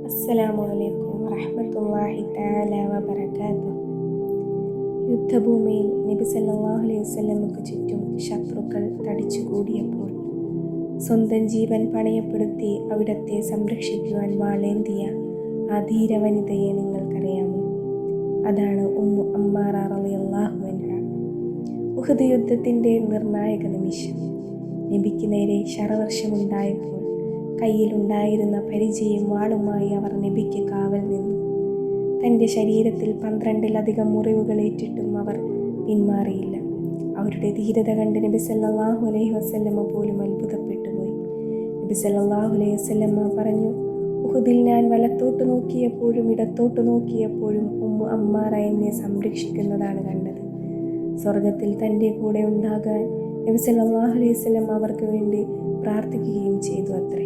അസ്സലാമു അലൈക്കും വറഹ്മത്തുള്ളാഹി തആല വബറകാതുഹു. യുദ്ധഭൂമിയിൽ നബി സല്ലല്ലാഹു അലൈഹി വസല്ലമക്ക് ചുറ്റും ശത്രുക്കൾ തടിച്ചുകൂടിയപ്പോൾ സ്വന്തം ജീവൻ പണയപ്പെടുത്തി അവിടത്തെ സംരക്ഷിക്കുവാൻ വാളേന്തിയ ആ ധീരവനിതയെ നിങ്ങൾക്കറിയാമോ? അതാണ് ഉമ്മു അമ്മാറ റളിയല്ലാഹു അൻഹ. ഉഹദ് യുദ്ധത്തിൻ്റെ നിർണായക നിമിഷം. നബിക്ക് നേരെ ശരവർഷമുണ്ടായപ്പോൾ കയ്യിലുണ്ടായിരുന്ന പരിചയം വാളുമായി അവർ നബിക്ക് കാവൽ നിന്നു. തൻ്റെ ശരീരത്തിൽ 12-ലധികം മുറിവുകളേറ്റിട്ടും അവർ പിന്മാറിയില്ല. അവരുടെ ധീരത കണ്ട് നബി സല്ലല്ലാഹു അലൈഹി വസല്ലമ പോലും അത്ഭുതപ്പെട്ടുപോയി. നബി സല്ലല്ലാഹു അലൈഹി വസല്ലമ പറഞ്ഞു, ഉഹുദിൽ ഞാൻ വലത്തോട്ട് നോക്കിയപ്പോഴും ഇടത്തോട്ട് നോക്കിയപ്പോഴും ഉമ്മു അമ്മാറ എന്നെ സംരക്ഷിക്കുന്നതാണ് കണ്ടത്. സ്വർഗത്തിൽ തൻ്റെ കൂടെ ഉണ്ടാകാൻ നബി സല്ലല്ലാഹു അലൈഹി വസല്ലം അവർക്ക് വേണ്ടി പ്രാർത്ഥിക്കുകയും ചെയ്തു അത്രേ.